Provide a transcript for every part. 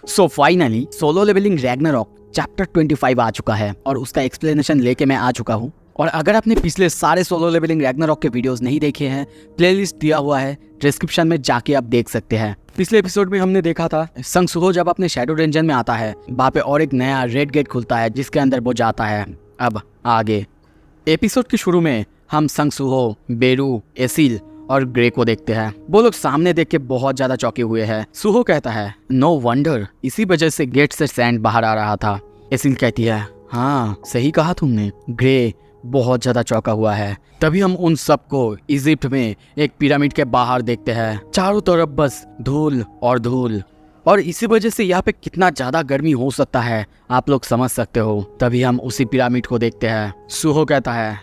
सो finally Solo Leveling Ragnarok chapter 25 आ चुका है और उसका एक्सप्लेनेशन लेके मैं आ चुका हूँ। और अगर आपने पिछले सारे सोलो लेवलिंग रैग्नारॉक के वीडियोस नहीं देखे हैं, प्लेलिस्ट दिया हुआ है डिस्क्रिप्शन में, जाके आप देख सकते हैं। पिछले एपिसोड में हमने देखा था संग सुहो जब अपने शैडो डंजन में आता है, वहाँ पे और एक नया रेड गेट खुलता है जिसके अंदर वो जाता है। अब आगे एपिसोड के शुरू में हम संग सुहो, बेरू, एसिल और ग्रे को देखते हैं। वो लोग सामने देख के बहुत ज्यादा चौंके हुए हैं। सुहो कहता है नो वंडर, इसी वजह से गेट से सैंड बाहर आ रहा था। एसिल कहती है हाँ सही कहा तुमने। ग्रे बहुत ज्यादा चौंका हुआ है। तभी हम उन सबको इजिप्ट में एक पिरामिड के बाहर देखते हैं। चारों तरफ बस धूल और धूल, और इसी वजह से यहाँ पे कितना ज्यादा गर्मी हो सकता है आप लोग समझ सकते हो। तभी हम उसी पिरामिड को देखते हैं। सुहो कहता है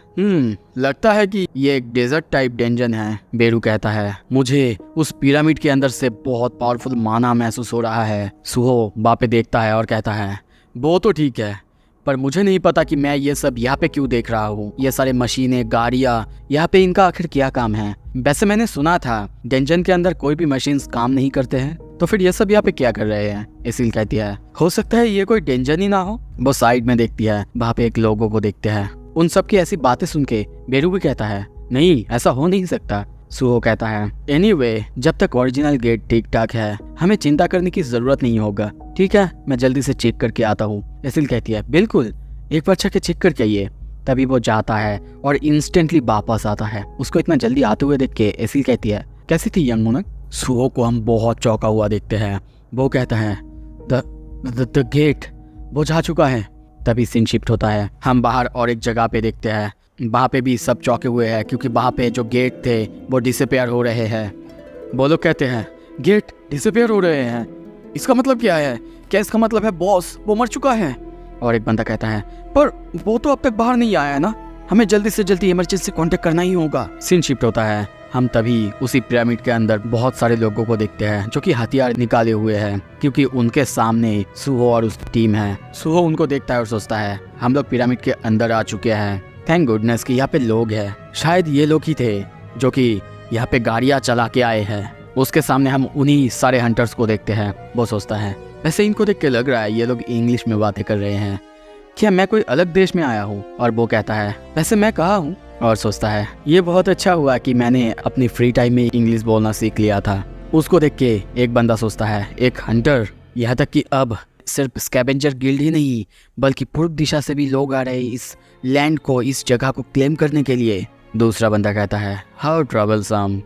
लगता है कि ये एक डेजर्ट टाइप डंजन है। बेरू कहता है मुझे उस पिरामिड के अंदर से बहुत पावरफुल माना महसूस हो रहा है। सुहो बापे देखता है और कहता है वो तो ठीक है, पर मुझे नहीं पता कि मैं ये सब यहाँ पे क्यों देख रहा हूँ। ये सारे मशीनें, गाड़ियाँ, यहाँ पे इनका आखिर क्या काम है? वैसे मैंने सुना था डंजन के अंदर कोई भी मशीन्स काम नहीं करते हैं, तो फिर ये सब यहाँ पे क्या कर रहे हैं? एसिल कहती है हो सकता है ये कोई डंजन ही ना हो। वो साइड में देखती है, वहाँ पे एक लोगों को देखते हैं। उन सब की ऐसी बातें सुन के बेरू भी कहता है नहीं ऐसा हो नहीं सकता। सुहो कहता है एनीवे, जब तक ओरिजिनल गेट ठीक ठाक है हमें चिंता करने की जरूरत नहीं होगा। ठीक है, मैं जल्दी से चेक करके आता हूँ। एसिल कहती है बिल्कुल, एक बार अच्छा के चेक करके आइए। तभी वो जाता है और इंस्टेंटली वापस आता है। उसको इतना जल्दी आते हुए देख के एसिल कहती है कैसी थी यंग मुनक? सुहो को हम बहुत चौंका हुआ देखते हैं। वो कहता है द गेट वो जा चुका है। तभी सीन शिफ्ट होता है। हम बाहर और एक जगह पे देखते हैं। वहाँ पे भी सब चौंके हुए हैं क्योंकि वहाँ पे जो गेट थे वो डिसअपेयर हो रहे हैं। वो लोग कहते हैं गेट डिसअपेयर हो रहे हैं, इसका मतलब क्या है? क्या इसका मतलब है बॉस वो मर चुका है? और एक बंदा कहता है पर वो तो अब तक बाहर नहीं आया है ना, हमें जल्दी से जल्दी इमरजेंसी कांटेक्ट करना ही होगा। सीन शिफ्ट होता है। हम तभी उसी पिरामिड के अंदर बहुत सारे लोगों को देखते हैं जो कि हथियार निकाले हुए हैं क्योंकि उनके सामने सुहो और उसकी टीम है। सुहो उनको देखता है और सोचता है हम लोग पिरामिड के अंदर आ चुके हैं। थैंक गुडनेस कि यहाँ पे लोग हैं। शायद ये लोग ही थे जो कि यहाँ पे गाड़ियाँ चला के आए हैं। उसके सामने हम उन्हीं सारे हंटर्स को देखते हैं। वो सोचता है वैसे इनको देख के लग रहा है ये लोग इंग्लिश में बातें कर रहे हैं, क्या मैं कोई अलग देश में आया हूँ? और वो कहता है वैसे मैं कहाँ हूँ? और सोचता है ये बहुत अच्छा हुआ कि मैंने अपनी फ्री टाइम में इंग्लिश बोलना सीख लिया था। उसको देख के एक बंदा सोचता है एक हंटर, यहाँ तक कि अब सिर्फ स्कैवेंजर गिल्ड ही नहीं बल्कि पूर्व दिशा से भी लोग आ रहे इस लैंड को, इस जगह को क्लेम करने के लिए। दूसरा बंदा कहता है हाउ ट्रबलसम,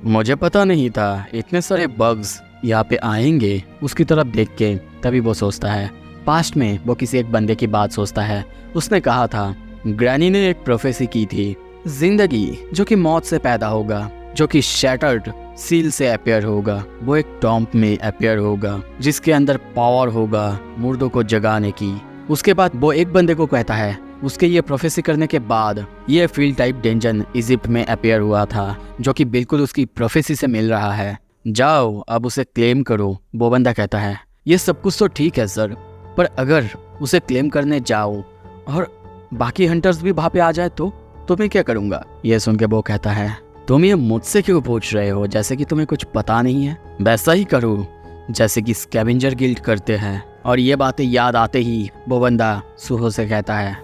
मुझे पता नहीं था इतने सारे बग्स यहाँ पे आएंगे। उसकी तरफ देख के तभी वो सोचता है पास्ट में वो किसी एक बंदे की बात सोचता है। उसने कहा था ग्रैनी ने एक प्रोफेसी की थी, जिंदगी जो कि मौत से पैदा होगा, जो कि शैटर्ड सील से अपेयर होगा, वो एक टॉम्प में अपेयर होगा जिसके अंदर पावर होगा मुर्दों को जगाने की। उसके बाद वो एक बंदे को कहता है उसके ये प्रोफेसी करने के बाद ये फील्ड टाइप डंजन इजिप्ट में अपेयर हुआ था जो कि बिल्कुल उसकी प्रोफेसी से मिल रहा है। जाओ अब उसे क्लेम करो। वो बंदा कहता है ये सब कुछ तो ठीक है सर, पर अगर उसे क्लेम करने जाओ और बाकी हंटर्स भी वहाँ पे आ जाए तो मैं क्या करूँगा? ये सुन के वो कहता है तुम ये मुझसे क्यों पूछ रहे हो जैसे कि तुम्हें कुछ पता नहीं है? वैसा ही करो जैसे कि स्कैवेंजर गिल्ड करते हैं। और ये बातें याद आते ही वो बंदा सुहो से कहता है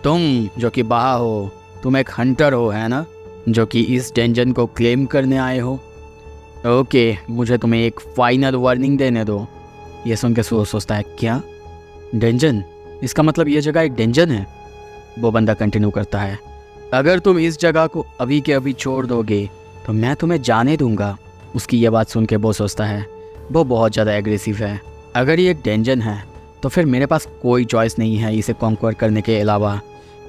तुम जो कि बाहर हो, तुम एक हंटर हो है ना, जो कि इस डंजन को क्लेम करने आए हो। ओके, मुझे तुम्हें एक फाइनल वार्निंग देने दो। ये सुन के सुहो सोचता है क्या डंजन, इसका मतलब ये जगह एक डंजन है? वो बंदा कंटिन्यू करता है अगर तुम इस जगह को अभी के अभी छोड़ दोगे तो मैं तुम्हें जाने दूंगा। उसकी ये बात सुन के वो सोचता है वो बहुत ज़्यादा एग्रेसिव है। अगर ये एक डंजन है तो फिर मेरे पास कोई चॉइस नहीं है इसे कॉन्क्वर करने के अलावा,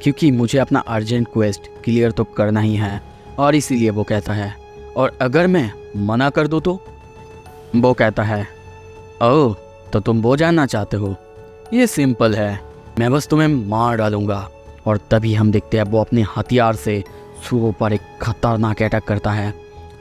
क्योंकि मुझे अपना अर्जेंट क्वेस्ट क्लियर तो करना ही है। और इसीलिए वो कहता है और अगर मैं मना कर दूँ तो? वो कहता है ओह तो तुम वो जानना चाहते हो? ये सिंपल है, मैं बस तुम्हें मार डालूंगा। और तभी हम देखते हैं वो अपने हथियार से सुहो पर एक खतरनाक अटैक करता है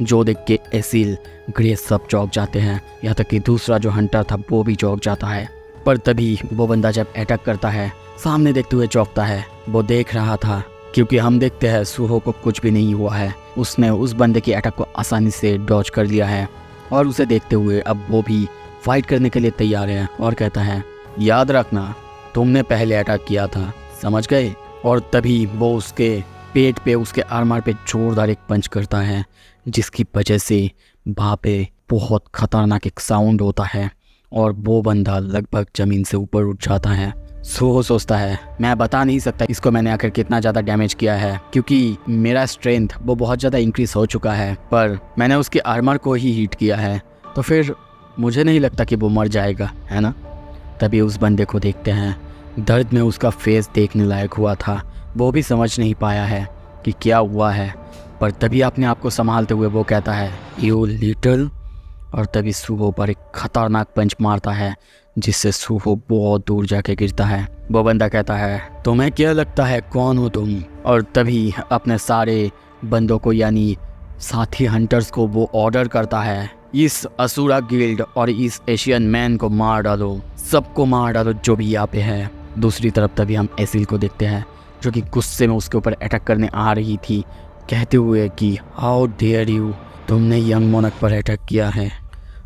जो देख के एसिल, ग्रे सब चौंक जाते हैं। यहाँ तक कि दूसरा जो हंटर था वो भी चौंक जाता है। पर तभी वो बंदा जब अटैक करता है सामने देखते हुए चौंकता है। वो देख रहा था क्योंकि हम देखते हैं सुहो को कुछ भी नहीं हुआ है। उसने उस बंदे की अटैक को आसानी से डॉज कर लिया है और उसे देखते हुए अब वो भी फाइट करने के लिए तैयार है और कहता है याद रखना तुमने पहले अटैक किया था, समझ गए। और तभी वो उसके पेट पे, उसके आर्मर पे जोरदार एक पंच करता है, जिसकी वजह से वहाँ पे बहुत खतरनाक एक साउंड होता है और वो बंदा लगभग ज़मीन से ऊपर उठ जाता है। सूहो सोचता है मैं बता नहीं सकता इसको मैंने आखिर कितना ज़्यादा डैमेज किया है, क्योंकि मेरा स्ट्रेंथ वो बहुत ज़्यादा इंक्रीज हो चुका है, पर मैंने उसके आर्मर को ही हीट किया है, तो फिर मुझे नहीं लगता कि वो मर जाएगा, है ना। तभी उस बंदे को देखते हैं, दर्द में उसका फेस देखने लायक हुआ था, वो भी समझ नहीं पाया है कि क्या हुआ है, पर तभी अपने आप को संभालते हुए वो कहता है यू लिटिल, और तभी सूहो पर एक खतरनाक पंच मारता है, जिससे सूहो बहुत दूर जाके गिरता है। वो बंदा कहता है तुम्हें क्या लगता है कौन हो तुम, और तभी अपने सारे बंदों को यानी साथी हंटर्स को वो ऑर्डर करता है इस असुरा गिल्ड और इस एशियन मैन को मार डालो, सबको मार डालो जो भी यहाँ पे है। दूसरी तरफ तभी हम एसिल को देखते हैं, जो कि गुस्से में उसके ऊपर अटैक करने आ रही थी, कहते हुए कि हाउ डेयर यू, तुमने यंग मोनक पर अटैक किया है।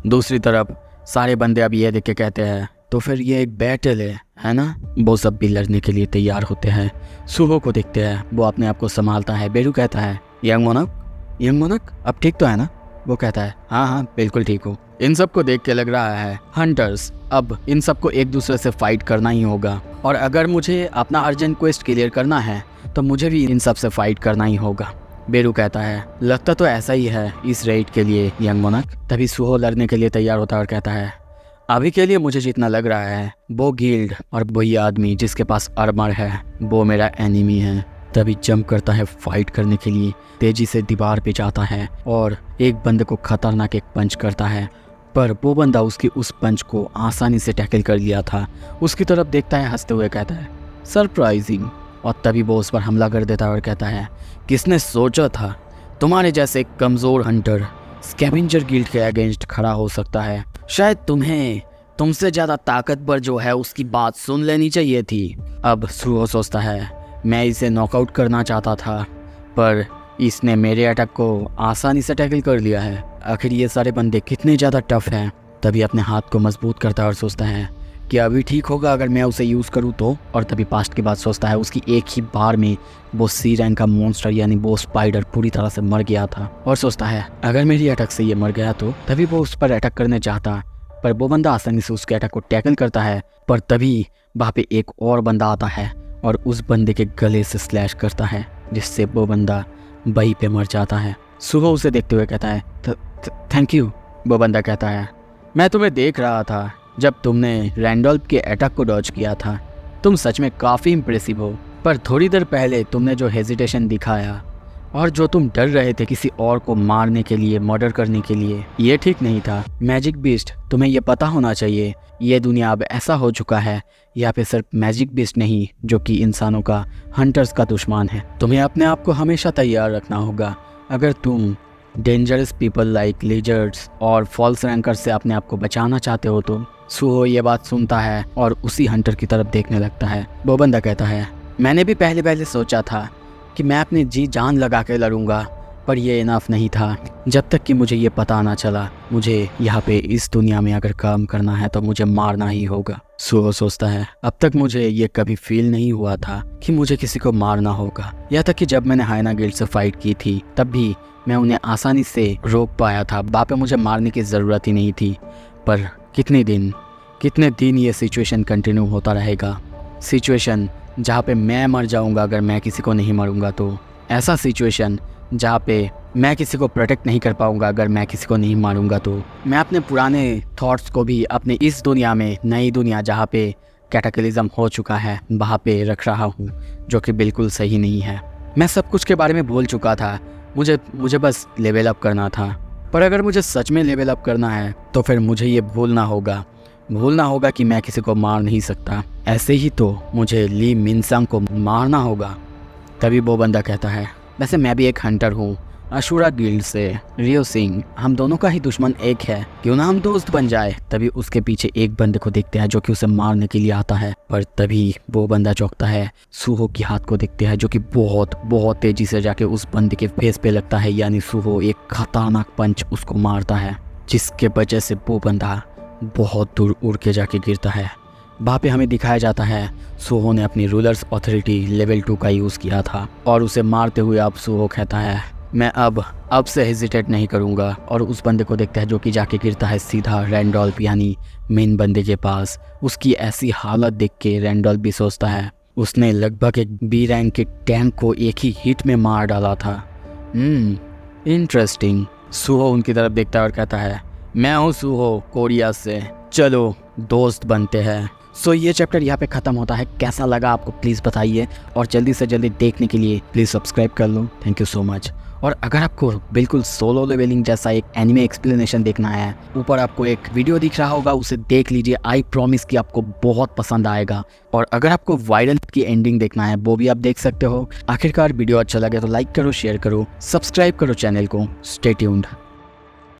दूसरी तरफ सारे बंदे अब ये देख के कहते हैं तो फिर ये एक बैटल है ना। वो सब भी लड़ने के लिए तैयार होते हैं। सूहो को देखते हैं, वो अपने आप को संभालता है। बेरू कहता है यंग मोनक अब ठीक तो है ना। वो कहता है हाँ बिल्कुल ठीक हूँ। इन सब को देख के लग रहा है हंटर्स अब इन सबको एक दूसरे से फाइट करना ही होगा, और अगर मुझे अपना अर्जेंट क्वेस्ट क्लियर करना है तो मुझे भी इन सब से फाइट करना ही होगा। बेरू कहता है लगता तो ऐसा ही है इस रेड के लिए यंग मोनक। तभी सूहो लड़ने के लिए तैयार होता है और कहता है अभी के लिए मुझे जितना लग रहा है वो गिल्ड और वही आदमी जिसके पास आर्मर है वो मेरा एनिमी है। तभी जंप करता है फाइट करने के लिए, तेजी से दीवार पे जाता है और एक बंदे को खतरनाक एक पंच करता है, पर वो बंदा उसकी उस पंच को आसानी से टैकल कर लिया था। उसकी तरफ देखता है, हंसते हुए कहता है सरप्राइजिंग, और तभी वो उस पर हमला कर देता है और कहता है किसने सोचा था तुम्हारे जैसे कमज़ोर हंटर स्कैवेंजर गिल्ड के अगेंस्ट खड़ा हो सकता है। शायद तुम्हें तुमसे ज़्यादा ताकतवर जो है उसकी बात सुन लेनी चाहिए थी। अब सूहो सोचता है मैं इसे नॉकआउट करना चाहता था, पर इसने मेरे अटैक को आसानी से टैकल कर लिया है। आखिर ये सारे बंदे कितने ज़्यादा टफ हैं। तभी अपने हाथ को मजबूत करता है और सोचता है कि अभी ठीक होगा अगर मैं उसे यूज़ करूँ तो। और तभी पास्ट की बात सोचता है, उसकी एक ही बार में वो सी रैंक का मॉन्स्टर यानी वो स्पाइडर पूरी तरह से मर गया था, और सोचता है अगर मेरी अटैक से ये मर गया तो। तभी वो उस पर अटैक करने चाहता, पर वो बंदा आसानी से उसके अटैक को टैकल करता है, पर तभी वहाँ पे एक और बंदा आता है और उस बंदे के गले से स्लैश करता है, जिससे वो बंदा वहीं पे मर जाता है। सुबह उसे देखते हुए कहता है थैंक यू। वो बंदा कहता है मैं तुम्हें देख रहा था जब तुमने रैंडोल्फ के अटैक को डॉज किया था, तुम सच में काफ़ी इम्प्रेसिव हो, पर थोड़ी देर पहले तुमने जो हेजिटेशन दिखाया और जो तुम डर रहे थे किसी और को मारने के लिए, मर्डर करने के लिए, ये ठीक नहीं था। मैजिक बीस्ट, तुम्हें ये पता होना चाहिए ये दुनिया अब ऐसा हो चुका है, यहाँ पे सिर्फ मैजिक बीस्ट नहीं जो कि इंसानों का, हंटर्स का दुश्मन है। तुम्हें अपने आप को हमेशा तैयार रखना होगा अगर तुम डेंजरस पीपल लाइक लिजर्ड्स और फॉल्स रैंकर से अपने आप को बचाना चाहते हो तो। सूहो ये बात सुनता है और उसी हंटर की तरफ देखने लगता है। वो बंदा कहता है मैंने भी पहले सोचा था कि मैं अपनी जी जान लगा के लड़ूंगा, पर यह इनफ नहीं था जब तक कि मुझे ये पता ना चला मुझे यहाँ पे इस दुनिया में अगर काम करना है तो मुझे मारना ही होगा। सूहो सोचता है अब तक मुझे ये कभी फील नहीं हुआ था कि मुझे किसी को मारना होगा। यहाँ तक कि जब मैंने हाइना गिल्ड से फाइट की थी तब भी मैं उन्हें आसानी से रोक पाया था, वहाँ पे मुझे मारने की ज़रूरत ही नहीं थी। पर कितने दिन ये सिचुएशन कंटिन्यू होता रहेगा, सिचुएशन जहाँ पे मैं मर जाऊँगा अगर मैं किसी को नहीं मारूँगा तो, ऐसा सिचुएशन जहाँ पे मैं किसी को प्रोटेक्ट नहीं कर पाऊँगा अगर मैं किसी को नहीं मारूँगा तो। मैं अपने पुराने थॉट्स को भी अपने इस दुनिया में, नई दुनिया जहाँ पे कैटाक्लिज्म हो चुका है, वहाँ पे रख रहा हूँ, जो कि बिल्कुल सही नहीं है। मैं सब कुछ के बारे में भूल चुका था, मुझे बस लेवल अप करना था। पर अगर मुझे सच में लेवल अप करना है तो फिर मुझे ये भूलना होगा कि मैं किसी को मार नहीं सकता। ऐसे ही तो मुझे ली मिनसंग को मारना होगा। तभी वो बंदा कहता है वैसे मैं भी एक हंटर हूँ अशुरा गिल्ड से, रियो सिंह, हम दोनों का ही दुश्मन एक है, क्यों ना हम दोस्त बन जाए। तभी उसके पीछे एक बंदे को देखते हैं जो कि उसे मारने के लिए आता है, पर तभी वो बंदा चौंकता है, सूहो की हाथ को देखते हैं जो कि बहुत तेजी से जाके उस बंदे के फेस पे लगता है, यानी सूहो एक खतरनाक पंच उसको मारता है, जिसके वजह से वो बंदा बहुत दूर उड़ के जाके गिरता है। वहाँ पे हमें दिखाया जाता है सूहो ने अपनी रूलर्स अथॉरिटी लेवल 2 का यूज़ किया था और उसे मारते हुए अब सूहो कहता है मैं अब से हेजिटेट नहीं करूँगा, और उस बंदे को देखता है जो कि जाके गिरता है सीधा रैंडॉल्फ यानी मेन बंदे के पास। उसकी ऐसी हालत देख के रैंडॉल्फ भी सोचता है उसने लगभग एक बी रैंक के टैंक को एक ही हिट में मार डाला था। इंटरेस्टिंग। सूहो उनकी तरफ देखता है और कहता है मैं हूँ सूहो कोरिया से, चलो दोस्त बनते हैं। सो ये चैप्टर यहाँ पे ख़त्म होता है। कैसा लगा आपको प्लीज़ बताइए, और जल्दी से जल्दी देखने के लिए प्लीज़ सब्सक्राइब कर लो। Thank you so much. और अगर आपको बिल्कुल सोलो लेवलिंग जैसा एक एनिमे एक्सप्लेनेशन देखना है, ऊपर आपको एक वीडियो दिख रहा होगा, उसे देख लीजिए। आई प्रॉमिस कि आपको बहुत पसंद आएगा। और अगर आपको वायलेंट की एंडिंग देखना है वो भी आप देख सकते हो। आखिरकार वीडियो अच्छा लगे तो लाइक करो, शेयर करो, सब्सक्राइब करो चैनल को। Stay tuned.